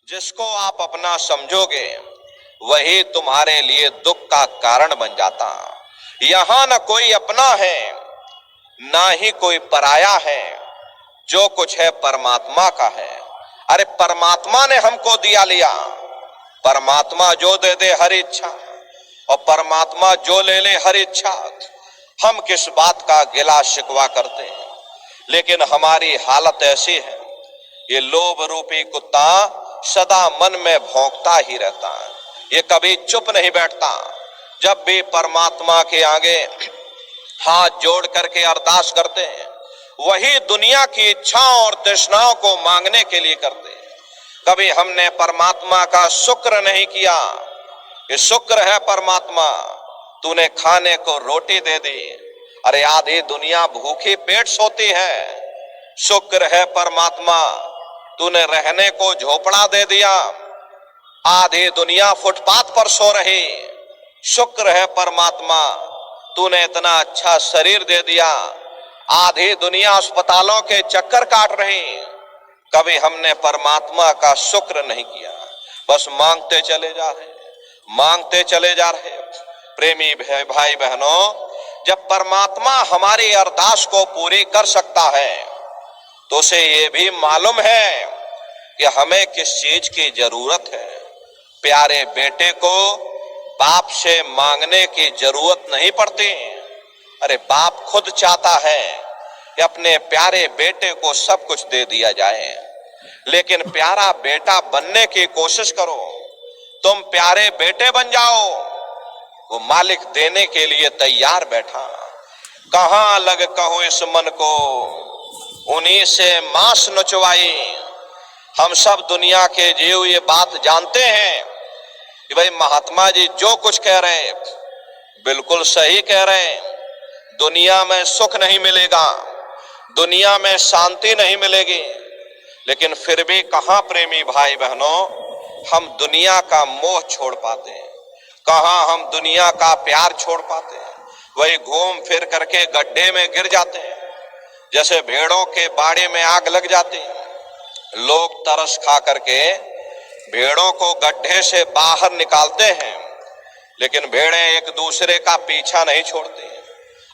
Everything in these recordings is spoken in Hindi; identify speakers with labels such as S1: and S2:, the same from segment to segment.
S1: जिसको आप अपना समझोगे वही तुम्हारे लिए दुख का कारण बन जाता। यहां न कोई अपना है ना ही कोई पराया है, जो कुछ है परमात्मा का है। अरे परमात्मा ने हमको दिया लिया, परमात्मा जो दे दे हर इच्छा और परमात्मा जो ले ले हर इच्छा। हम किस बात का गिला शिकवा करते हैं, लेकिन हमारी हालत ऐसी है, ये लोभ रूपी कुत्ता सदा मन में भौंकता ही रहता है, ये कभी चुप नहीं बैठता। जब भी परमात्मा के आगे हाथ जोड़ करके अरदास करते हैं, वही दुनिया की इच्छाओं और तृष्णाओं को मांगने के लिए करते हैं। कभी हमने परमात्मा का शुक्र नहीं किया, ये शुक्र है परमात्मा, तूने खाने को रोटी दे दी। अरे आधी दुनिया भूखी पेट सोती है। शुक्र है परमात्मा, तूने रहने को झोपड़ा दे दिया, आधी दुनिया फुटपाथ पर सो रही। शुक्र है परमात्मा, तूने इतना अच्छा शरीर दे दिया, आधी दुनिया अस्पतालों के चक्कर काट रही। कभी हमने परमात्मा का शुक्र नहीं किया, बस मांगते चले जा रहे, मांगते चले जा रहे। प्रेमी भाई बहनों, जब परमात्मा हमारी अरदास को पूरी कर सकता है तो उसे ये भी मालूम है कि हमें किस चीज की जरूरत है। प्यारे बेटे को बाप से मांगने की जरूरत नहीं पड़ती। अरे बाप खुद चाहता है कि अपने प्यारे बेटे को सब कुछ दे दिया जाए, लेकिन प्यारा बेटा बनने की कोशिश करो, तुम प्यारे बेटे बन जाओ। वो मालिक देने के लिए तैयार बैठा। कहां लग कहूं इस मन को, उन्हीं से मांस नचवाई। हम सब दुनिया के जीव ये बात जानते हैं कि भाई महात्मा जी जो कुछ कह रहे हैं बिल्कुल सही कह रहे हैं। दुनिया में सुख नहीं मिलेगा, दुनिया में शांति नहीं मिलेगी, लेकिन फिर भी कहां प्रेमी भाई बहनों हम दुनिया का मोह छोड़ पाते हैं, कहां हम दुनिया का प्यार छोड़ पाते हैं। वही घूम फिर करके गड्ढे में गिर जाते हैं, जैसे भेड़ों के बाड़े में आग लग जाती है। लोग तरस खा करके भेड़ों को गड्ढे से बाहर निकालते हैं, लेकिन भेड़ें एक दूसरे का पीछा नहीं छोड़ती,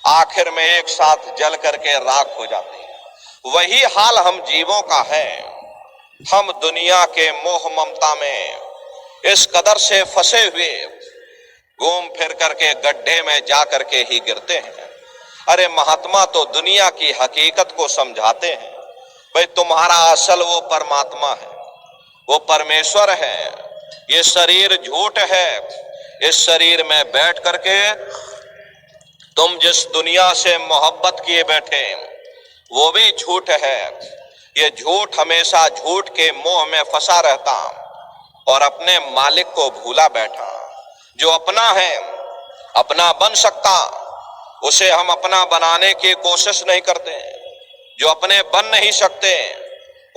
S1: आखिर में एक साथ जल करके राख हो जाती है। वही हाल हम जीवों का है। हम दुनिया के मोह ममता में इस कदर से फंसे हुए घूम फिर करके गड्ढे में जा करके ही गिरते हैं। अरे महात्मा तो दुनिया की हकीकत को समझाते हैं, भाई तुम्हारा असल वो परमात्मा है, वो परमेश्वर है। ये शरीर झूठ है, इस शरीर में बैठ करके तुम जिस दुनिया से मोहब्बत किए बैठे वो भी झूठ है। ये झूठ हमेशा झूठ के मोह में फंसा रहता और अपने मालिक को भूला बैठा। जो अपना है, अपना बन सकता, उसे हम अपना बनाने की कोशिश नहीं करते। जो अपने बन नहीं सकते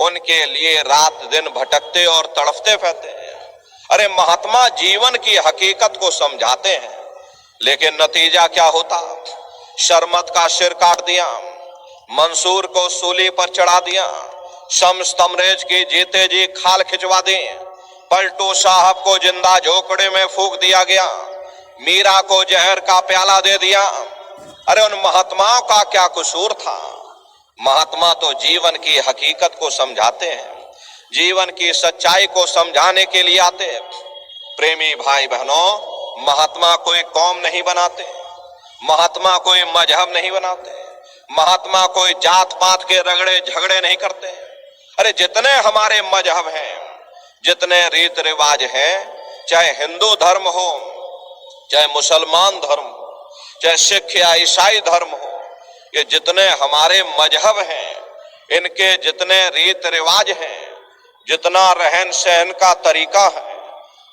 S1: उनके लिए रात दिन भटकते और तड़फते फिरते हैं। अरे महात्मा जीवन की हकीकत को समझाते हैं, लेकिन नतीजा क्या होता? शर्मत का सिर काट दिया, मंसूर को सूली पर चढ़ा दिया, शम्स तमरेज की जीते जी खाल खिंचवा दी, पलटू साहब को जिंदा झोपड़े में फूंक दिया गया, मीरा को जहर का प्याला दे दिया। अरे उन महात्माओं का क्या कसूर था? महात्मा तो जीवन की हकीकत को समझाते हैं, जीवन की सच्चाई को समझाने के लिए आते हैं। प्रेमी भाई बहनों, महात्मा कोई कौम नहीं बनाते, महात्मा कोई मजहब नहीं बनाते, महात्मा कोई जात पात के रगड़े झगड़े नहीं करते। अरे जितने हमारे मजहब हैं, जितने रीत रिवाज हैं, चाहे हिंदू धर्म हो, चाहे मुसलमान धर्म हो, चाहे सिख या ईसाई धर्म हो, ये जितने हमारे मजहब हैं, इनके जितने रीत रिवाज हैं, जितना रहन सहन का तरीका है,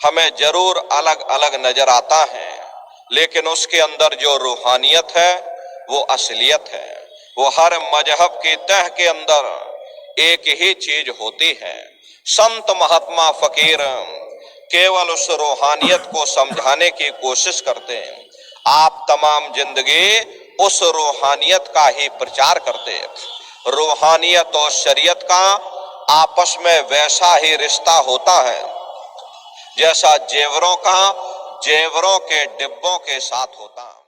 S1: हमें जरूर अलग अलग नजर आता है, लेकिन उसके अंदर जो रूहानियत है वो असलियत है। वो हर मजहब की तह के अंदर एक ही चीज होती है। संत महात्मा फकीर केवल उस रूहानियत को समझाने की कोशिश करते हैं। आप तमाम जिंदगी उस रूहानियत का ही प्रचार करते हैं। रूहानियत और शरीयत का आपस में वैसा ही रिश्ता होता है जैसा जेवरों का जेवरों के डिब्बों के साथ होता।